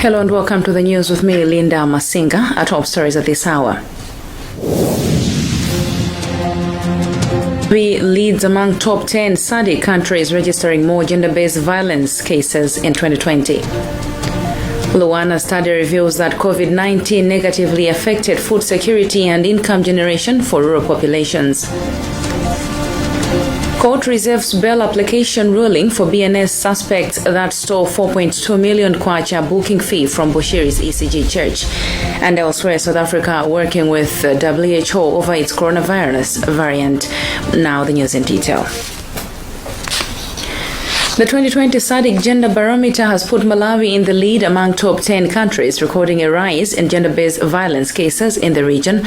Hello and welcome to the news with me, Linda Masinga. Our top stories at this hour. Malawi leads among top 10 SADC countries registering more gender-based violence cases in 2020. Luana study reveals that COVID-19 negatively affected food security and income generation for rural populations. Court reserves bail application ruling for BNS suspects that stole 4.2 million kwacha booking fee from Bushiri's ECG Church. And elsewhere, South Africa working with WHO over its coronavirus variant. Now the news in detail. The 2020 SADC Gender Barometer has put Malawi in the lead among top 10 countries, recording a rise in gender-based violence cases in the region.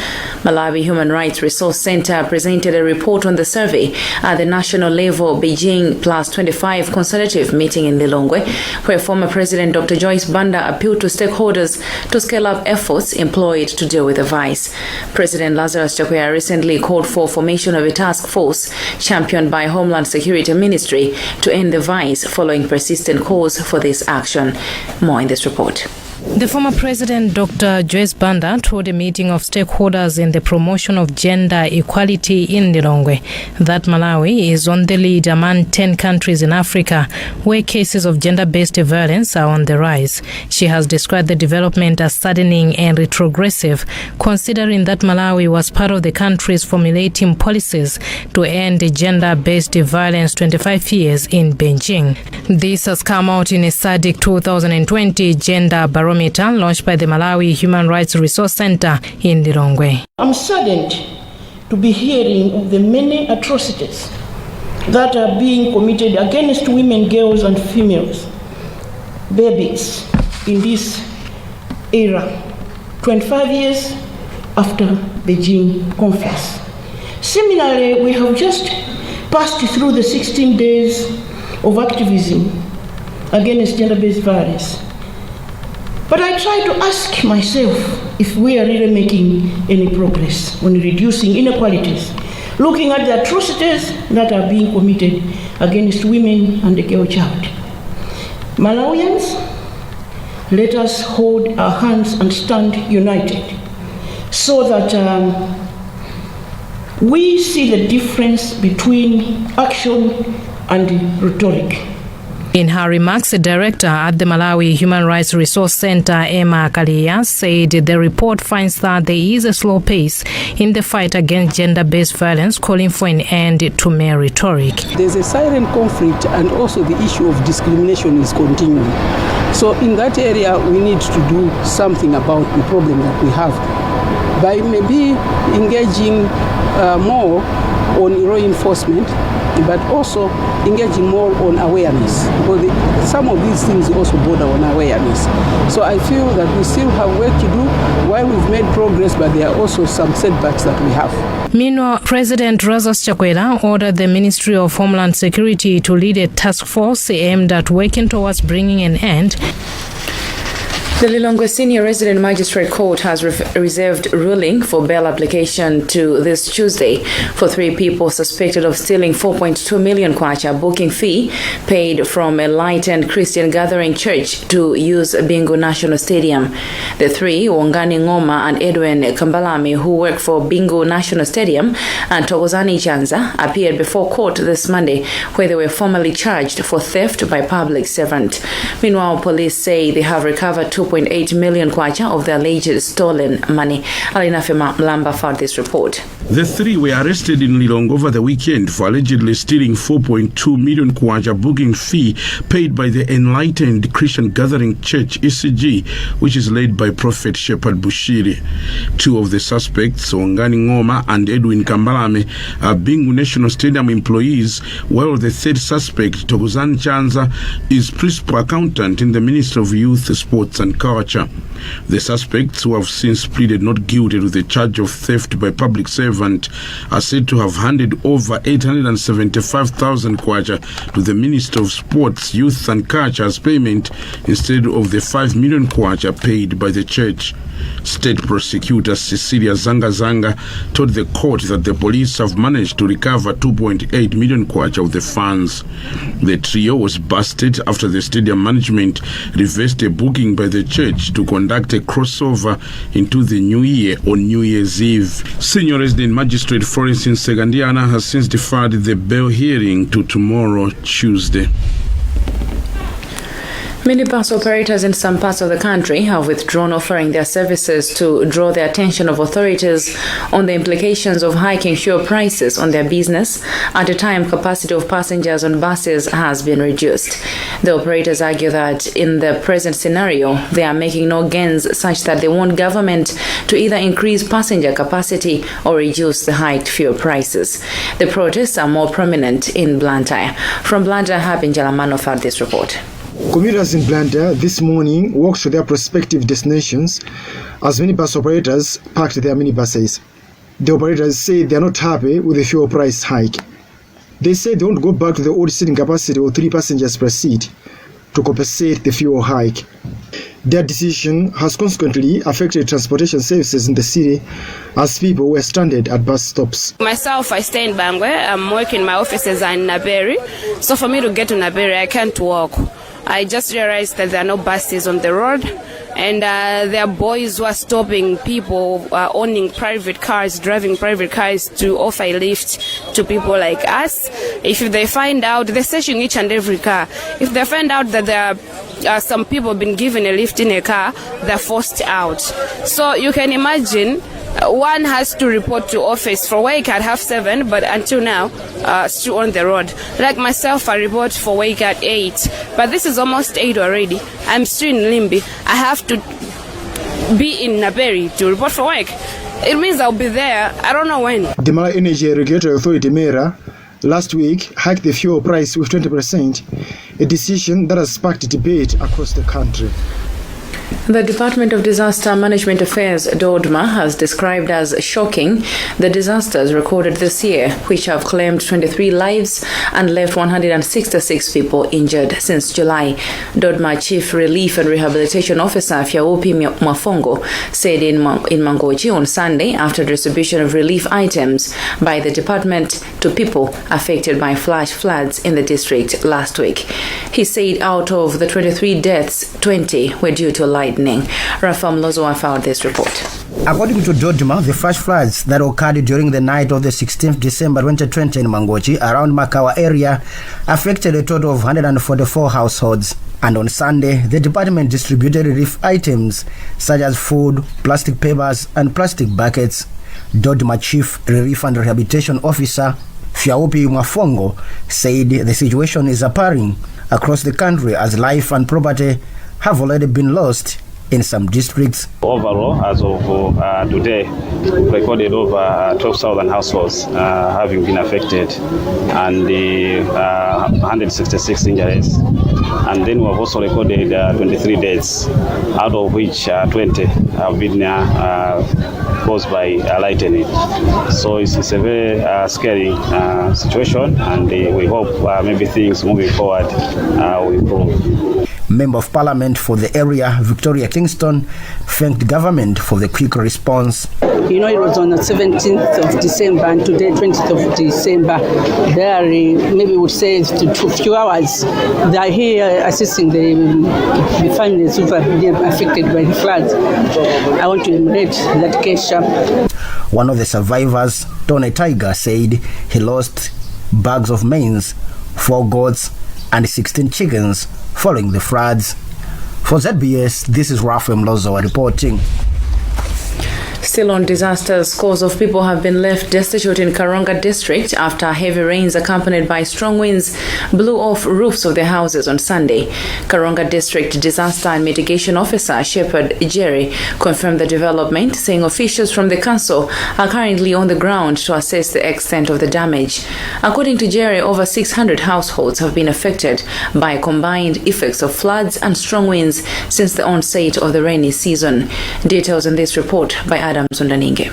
Malawi Human Rights Resource Center presented a report on the survey at the national level Beijing Plus 25 consultative meeting in Lilongwe, where former President Dr. Joyce Banda appealed to stakeholders to scale up efforts employed to deal with the vice. President Lazarus Chakwera recently called for formation of a task force championed by Homeland Security Ministry to end the vice following persistent calls for this action. More in this report. The former President Dr. Joyce Banda told a meeting of stakeholders in the promotion of gender equality in Lilongwe that Malawi is on the lead among 10 countries in Africa where cases of gender-based violence are on the rise. She has described the development as saddening and retrogressive, considering that Malawi was part of the countries formulating policies to end gender-based violence 25 years in Beijing. This has come out in a SADC 2020 Gender Barometer launched by the Malawi Human Rights Resource Center in Lilongwe. I'm saddened to be hearing of the many atrocities that are being committed against women, girls and females, babies in this era, 25 years after Beijing conference. Similarly, we have just passed through the 16 days of activism against gender-based violence. But I try to ask myself if we are really making any progress on reducing inequalities, looking at the atrocities that are being committed against women and the girl child. Malawians, let us hold our hands and stand united so that we see the difference between action and rhetoric. In her remarks, the director at the Malawi Human Rights Resource Center, Emma Kalia, said the report finds that there is a slow pace in the fight against gender-based violence, calling for an end to mere rhetoric. There's a silent conflict, and also the issue of discrimination is continuing. So in that area, we need to do something about the problem that we have by maybe engaging more on law enforcement, but also engaging more on awareness, because some of these things also border on awareness. So I feel that we still have work to do. While we've made progress, but there are also some setbacks that we have. Meanwhile, President Lazarus Chakwera ordered the Ministry of Homeland Security to lead a task force aimed at working towards bringing an end. The Lilongwe Senior Resident Magistrate Court has reserved ruling for bail application to this Tuesday for 3 people suspected of stealing 4.2 million kwacha booking fee paid from a lightened Christian gathering church to use Bingu National Stadium. The 3, Wongani Ngoma and Edwin Kambalami, who work for Bingu National Stadium, and Togozani Chanza, appeared before court this Monday, where they were formally charged for theft by public servant. Meanwhile, police say they have recovered 2.8 million kwacha of the alleged stolen money. Alina Fema Mlamba filed this report. The 3 were arrested in Lilongwe over the weekend for allegedly stealing 4.2 million kwacha booking fee paid by the Enlightened Christian Gathering Church ECG, which is led by Prophet Shepherd Bushiri. 2 of the suspects, Wongani Ngoma and Edwin Kambalame, are Bingu National Stadium employees, while the 3rd suspect, Togozani Chanza, is principal accountant in the Ministry of Youth, Sports and Culture. The suspects, who have since pleaded not guilty to the charge of theft by public servant, are said to have handed over 875,000 kwacha to the Minister of Sports, Youth and Culture as payment instead of the 5 million kwacha paid by the church. State prosecutor Cecilia Zanga told the court that the police have managed to recover 2.8 million kwacha of the funds. The trio was busted after the stadium management reversed a booking by the Church to conduct a crossover into the new year on New Year's Eve. Senior Resident Magistrate Florence Segandiana has since deferred the bail hearing to tomorrow, Tuesday. Minibus operators in some parts of the country have withdrawn offering their services to draw the attention of authorities on the implications of hiking fuel prices on their business at a time capacity of passengers on buses has been reduced. The operators argue that in the present scenario, they are making no gains such that they want government to either increase passenger capacity or reduce the hiked fuel prices. The protests are more prominent in Blantyre. From Blantyre, Habin Jalamano filed this report. Commuters in Blantyre this morning walked to their prospective destinations as minibus operators parked their minibuses. The operators say they are not happy with the fuel price hike. They say they won't go back to the old seating capacity of 3 passengers per seat to compensate the fuel hike. Their decision has consequently affected transportation services in the city as people were stranded at bus stops. Myself, I stay in Bangwe. I'm working, my offices are in Naberi. So for me to get to Naberi, I can't walk. I just realized that there are no buses on the road, and there are boys who are stopping people owning private cars, driving private cars to offer a lift to people like us. If they find out, they're searching each and every car. If they find out that there are some people been given a lift in a car, they're forced out. So you can imagine one has to report to office for work at 7:30, but until now, still on the road. Like myself, I report for work at 8, but this is almost 8 already. I'm still in Limbi. I have to be in Naberi to report for work. It means I'll be there, I don't know when. The Malawi Energy Regulatory Authority MERA last week hiked the fuel price with 20%, a decision that has sparked debate across the country. The Department of Disaster Management Affairs, DODMA, has described as shocking the disasters recorded this year, which have claimed 23 lives and left 166 people injured since July. DODMA Chief Relief and Rehabilitation Officer Fiaupi Mwafongo said in Mangochi on Sunday after distribution of relief items by the department to people affected by flash floods in the district last week. He said out of the 23 deaths, 20 were due to lightning. Rafam Lozoa filed this report. According to Dodoma, the flash floods that occurred during the night of the 16th December 2020 in Mangochi around Makawa area affected a total of 144 households. And on Sunday, the department distributed relief items such as food, plastic papers, and plastic buckets. Dodoma Chief Relief and Rehabilitation Officer Fiaupi Mwafongo said the situation is appalling across the country as life and property have already been lost in some districts. Overall, as of today, recorded over 12,000 households having been affected, and 166 injuries. And then we have also recorded 23 deaths, out of which 20 have been caused by lightning. So it's a very scary situation, and we hope maybe things moving forward will improve. Member of Parliament for the area, Victoria Kingston, thanked government for the quick response. You know, it was on the 17th of December and today, 20th of December. They are, maybe would say, a few hours. They are here assisting the families who have been affected by the floods. I want to emulate that case sharp. One of the survivors, Tony Tiger, said he lost bags of maize, 4 goats, and 16 chickens following the floods. For ZBS, this is Rafem Lozoa reporting. Still on disasters, scores of people have been left destitute in Karonga district after heavy rains accompanied by strong winds blew off roofs of their houses on Sunday. Karonga District Disaster and Mitigation Officer Shepherd Jerry confirmed the development, saying officials from the council are currently on the ground to assess the extent of the damage. According to Jerry, over 600 households have been affected by combined effects of floods and strong winds since the onset of the rainy season. Details in this report by Adam Sundaninge.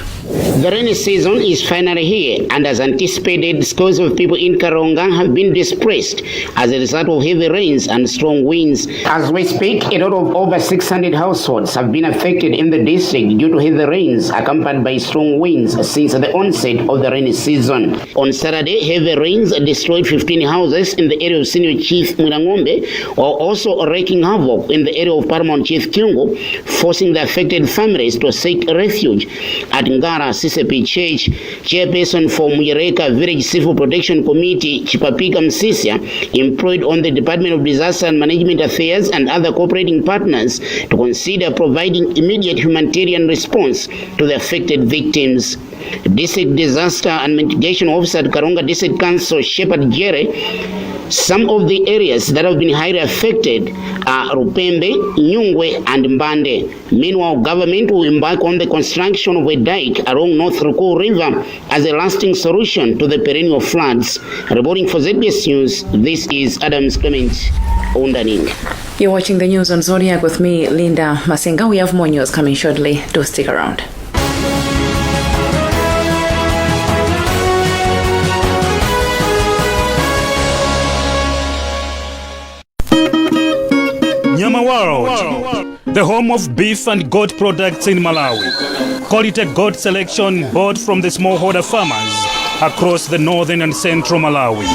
The rainy season is finally here, and as anticipated, scores of people in Karonga have been displaced as a result of heavy rains and strong winds. As we speak, a total of over 600 households have been affected in the district due to heavy rains accompanied by strong winds since the onset of the rainy season. On Saturday, heavy rains destroyed 15 houses in the area of Senior Chief Mwirangombe, while also wreaking havoc in the area of Paramount Chief Kyungu, forcing the affected families to seek refuge at Ngara CCP Church. Chairperson for Muyereka Village Civil Protection Committee, Chipapika Msisia, employed on the Department of Disaster and Management Affairs and other cooperating partners to consider providing immediate humanitarian response to the affected victims. District Disaster and Mitigation Officer at Karonga District Council, Shepherd Jere, some of the areas that have been highly affected are Rupembe, Nyungwe, and Mbande. Meanwhile, government will embark on the construction of a dike along North Ruku River as a lasting solution to the perennial floods. Reporting for ZBS News, this is Adams Clement Undaning. You're watching the news on Zodiak with me, Linda Masinga. We have more news coming shortly. Do stick around. Nyama World, the home of beef and goat products in Malawi. Quality goat selection bought from the smallholder farmers across the northern and central Malawi.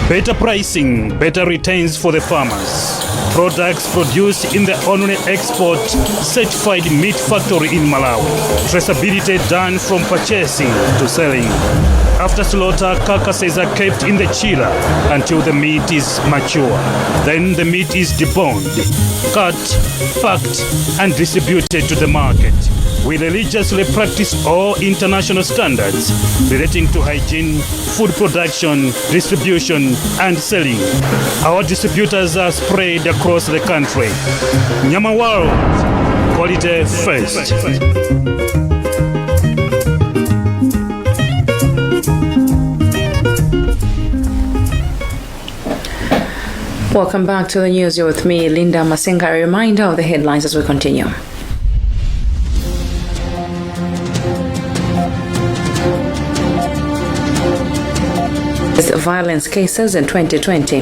Better pricing, better returns for the farmers. Products produced in the only export certified meat factory in Malawi. Traceability done from purchasing to selling. After slaughter, carcasses are kept in the chiller until the meat is mature. Then the meat is deboned, cut, packed, and distributed to the market. We religiously practice all international standards relating to hygiene, food production, distribution, and selling. Our distributors are spread across the country. Nyama World, quality first. Welcome back to the news. You're with me, Linda Masinga. A reminder of the headlines as we continue. Violence cases in 2020.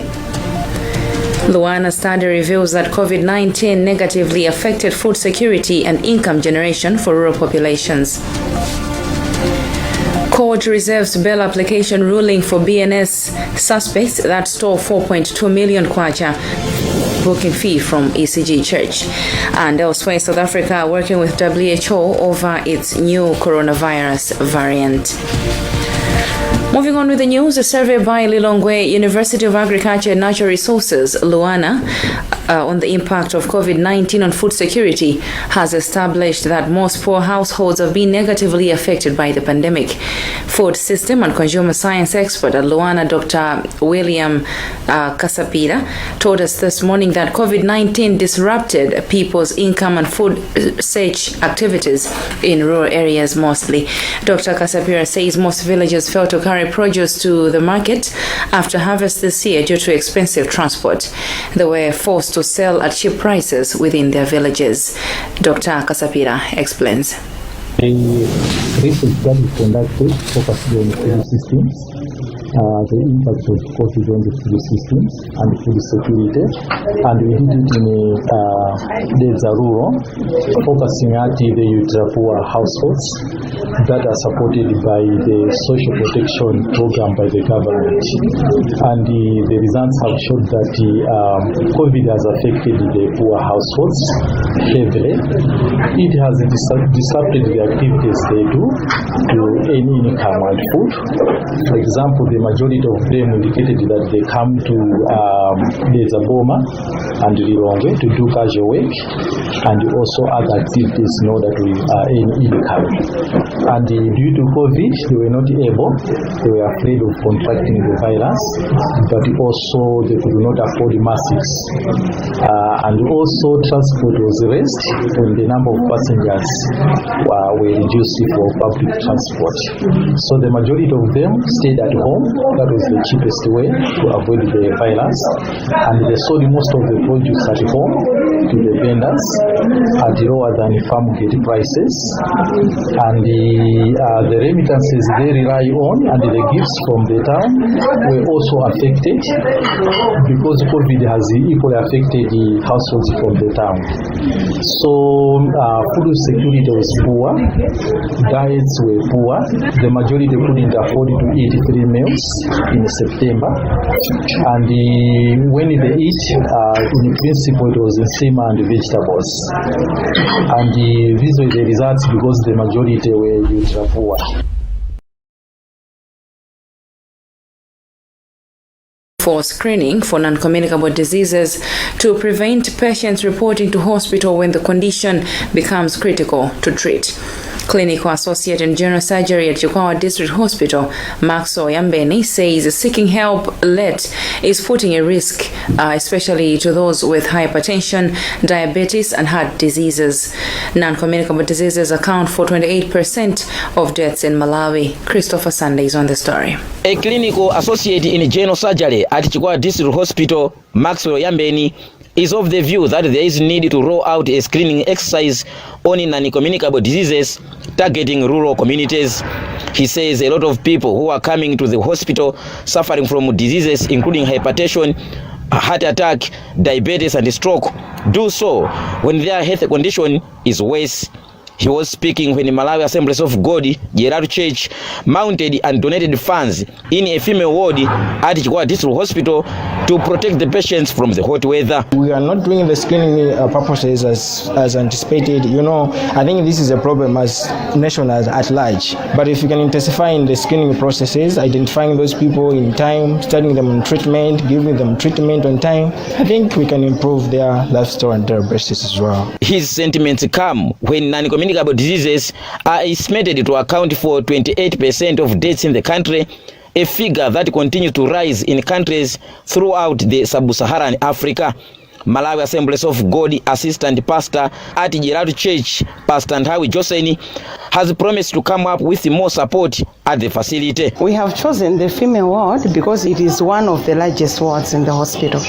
Luana study reveals that COVID-19 negatively affected food security and income generation for rural populations. Court reserves bail application ruling for BNS suspects that stole 4.2 million kwacha booking fee from ECG Church. And elsewhere, South Africa working with WHO over its new coronavirus variant. Moving on with the news, a survey by Lilongwe University of Agriculture and Natural Resources, Luana, on the impact of COVID-19 on food security has established that most poor households have been negatively affected by the pandemic. Food system and consumer science expert at Luana, Dr. William Kasapira, told us this morning that COVID-19 disrupted people's income and food search activities in rural areas mostly. Dr. Kasapira says most villagers failed to carry produce to the market after harvest this year due to expensive transport. They were forced to sell at cheap prices within their villages. Dr. Kasapira explains. The research that is conducted focused on food systems, the impact of COVID on the food systems and food security, and we did it in Deza Rural, focusing at the ultra-poor households that are supported by the social protection program by the government. And the results have showed that COVID has affected the poor households heavily. It has disrupted the activities they do to earn income and food. For example, the majority of them indicated that they come to Deza Boma and Lilongwe to do casual work and also other activities in order to earn income. And due to COVID, they were not able, they were afraid of contracting the virus, but also they could not afford masks. And also transport was raised when the number of passengers were reduced for public transport. So the majority of them stayed at home That was the cheapest way to avoid the violence. And they sold most of the produce at home to the vendors at lower than farm gate prices. And the remittances they rely on and the gifts from the town were also affected because COVID has equally affected the households from the town. So food security was poor, diets were poor. The majority couldn't afford to eat 3 meals in September. And when they eat, in principle it was sima and vegetables. And these were the results because the majority were ultra poor. For screening for non-communicable diseases to prevent patients reporting to hospital when the condition becomes critical to treat. Clinical Associate in General Surgery at Kwagwanji District Hospital, Maxo Yambeni, says seeking help late is putting a risk, especially to those with hypertension, diabetes and heart diseases. Non-communicable diseases account for 28% of deaths in Malawi. Christopher Sunday is on the story. A clinical associate in general surgery at Kwagwanji District Hospital, Maxwell Yambeni, is of the view that there is need to roll out a screening exercise on non-communicable diseases targeting rural communities. He says a lot of people who are coming to the hospital suffering from diseases including hypertension, heart attack, diabetes and stroke do so when their health condition is worse. He was speaking when the Malawi Assemblies of God, Gerard Church, mounted and donated funds in a female ward at Kwagwanji District Hospital to protect the patients from the hot weather. We are not doing the screening purposes as anticipated. You know, I think this is a problem as nation at large. But if you can intensify in the screening processes, identifying those people in time, starting them on treatment, giving them treatment on time, I think we can improve their lifestyle and their basis as well. His sentiments come when non-communicable diseases are estimated to account for 28% of deaths in the country, a figure that continues to rise in countries throughout the sub-Saharan Africa. Malawi Assemblies of God Assistant Pastor at Gerard Church, Pastor Nkhani Joseni, has promised to come up with more support at the facility. We have chosen the female ward because it is one of the largest wards in the hospital.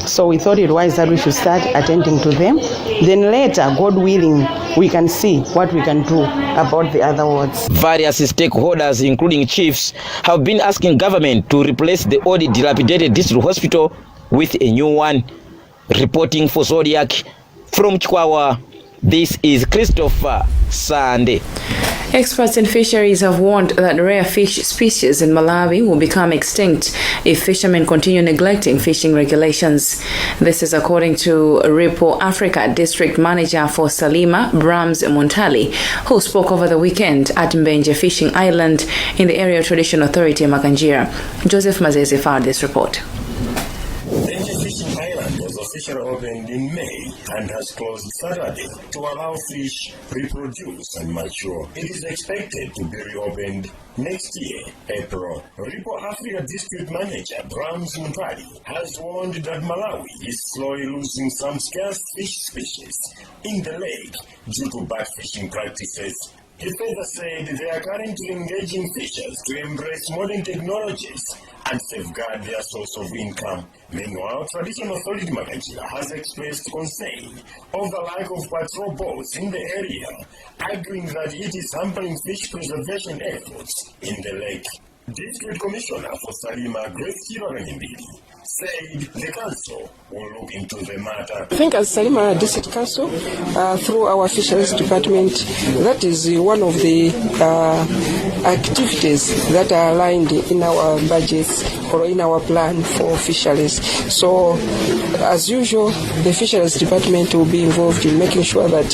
So we thought it wise that we should start attending to them. Then later, God willing, we can see what we can do about the other wards. Various stakeholders, including chiefs, have been asking government to replace the old dilapidated district hospital with a new one. Reporting for Zodiak from Kwagwanji, this is Christopher Sunday. Experts in fisheries have warned that rare fish species in Malawi will become extinct if fishermen continue neglecting fishing regulations. This is according to Ripo Africa District Manager for Salima, Brahms Montali, who spoke over the weekend at Mbenje Fishing Island in the Area Tradition Authority Makanjira. Joseph Mazeze filed this report. Officially opened in May and has closed Saturday to allow fish reproduce and mature. It is expected to be reopened next year, April. Ripo Africa District Manager Brahms Montali has warned that Malawi is slowly losing some scarce fish species in the lake due to bad fishing practices. He further said they are currently engaging fishers to embrace modern technologies and safeguard their source of income. Meanwhile, Traditional Authority Makanjira has expressed concern of the lack of patrol boats in the area, arguing that it is hampering fish preservation efforts in the lake. District Commissioner for Salima, Grace Chiraganyembili, said the council will look into the matter. I think as Salima District Council, through our Fisheries Department, that is one of the activities that are aligned in our budgets or in our plan for fisheries. So, as usual, the Fisheries Department will be involved in making sure that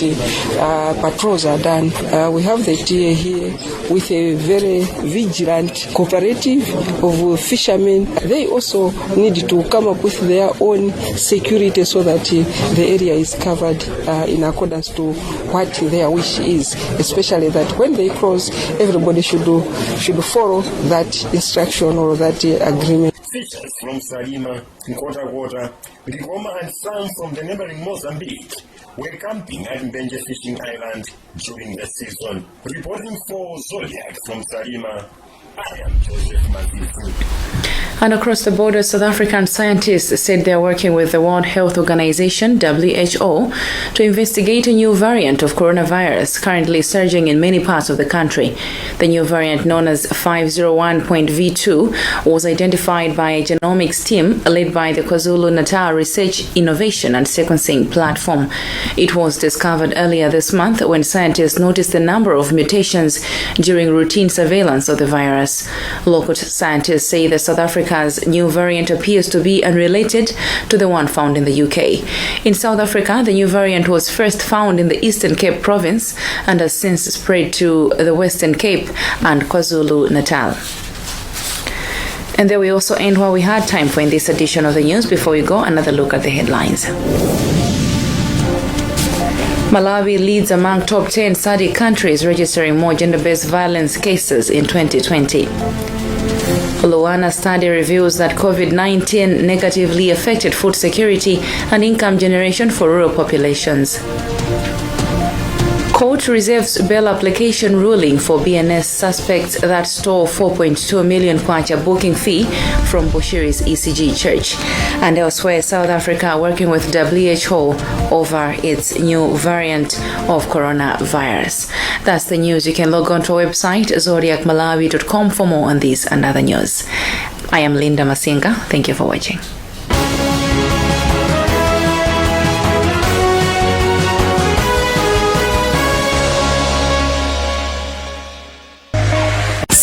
patrols are done. We have the TA here with a very vigilant cooperative of fishermen. They also need to come up with their own security so that the area is covered in accordance to what their wish is, especially that when they cross, everybody should follow that instruction or that agreement. Fishers from Salima, Kwagwanji, Rigoma and some from the neighboring Mozambique were camping at Mbenje Fishing Island during the season. Reporting for Zodiak from Salima, I am Joseph Mazifu. And across the border, South African scientists said they are working with the World Health Organization, WHO, to investigate a new variant of coronavirus currently surging in many parts of the country. The new variant, known as 501.V2, was identified by a genomics team led by the KwaZulu-Natal Research, Innovation and Sequencing Platform. It was discovered earlier this month when scientists noticed the number of mutations during routine surveillance of the virus. Local scientists say the South Africa's new variant appears to be unrelated to the one found in the UK. In South Africa, the new variant was first found in the Eastern Cape province and has since spread to the Western Cape and KwaZulu-Natal. And there we also end what we had time for in this edition of the news. Before we go, another look at the headlines. Malawi leads among top 10 SADC countries registering more gender-based violence cases in 2020. Luana study reveals that COVID-19 negatively affected food security and income generation for rural populations. Court reserves bail application ruling for BNS suspects that stole 4.2 million kwacha booking fee from Bushiri's ECG Church. And elsewhere, South Africa working with WHO over its new variant of coronavirus. That's the news. You can log on to our website, zodiacmalawi.com, for more on these and other news. I am Linda Masinga. Thank you for watching.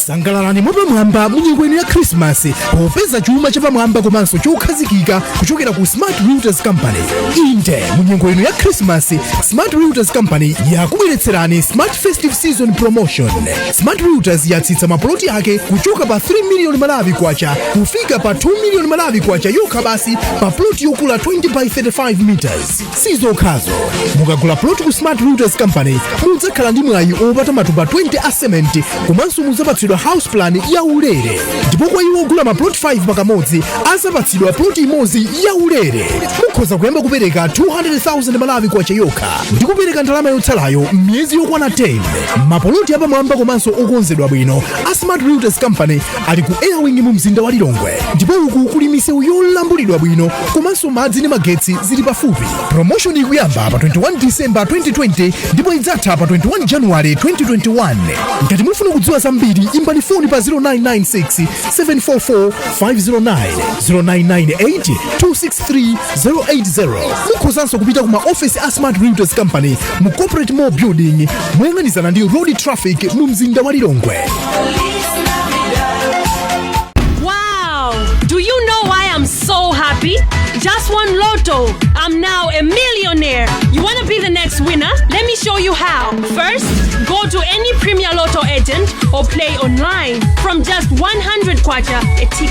sangalalani mwa mwamba munyengo ya Christmas popeza chuma cha mwamba komanso chokhazikika kuchokera ku Smart Realtors Company. Inde munyengo ya Christmas, Smart Realtors Company yakubweretserani Smart Festive Season Promotion. Smart Realtors yatsitsa maploti yake kuchoka pa 3 million Malawi kwacha kufika pa 2 million Malawi kwacha yokha basi pa ploti yokula 20 by 35 meters. Sizokhazo mukagula ploti ku Smart Realtors Company mudzakhala ndi mwayi opata matupa 20 a cement komanso mudzapatsidwa house plan ya ulere. Ndipo kwa iwo ogula maplot 5 pakamodzi azapatsidwa plot imodzi ya ulere. Mukhoza kuyamba kupereka 200,000 Malawi kwacha yokha ndi kupereka ndalama yotsalayo m'miyezi yokwana 10. Mapoloti apamwamba komanso okonzedwa bwino a Smart Realtors Company ali ku Airwing mu mzinda wa Lilongwe. Ndipo uku kuli misewu yolambulidwa bwino komanso madzi ndi magetsi zili pafupi. Promotion ikuyamba pa 21 December 2020 ndipo idzatha pa 21 January 2021. Ngati mufuna kudziwa zambiri imbani phone pa 0996 744 509 0998 263 080. Mukhozanso kupita kuma office a Smart Realtors Company mu Corporate Mall Building moyang'anizana ndi road traffic mu mzinda wa Lilongwe. Wow! Do you know why I'm so happy? Just won Lotto. I'm now a millionaire. You want to be the next winner? Let me show you how. First, go to any Premier Lotto agent or play online. From just 100 kwacha, a ticket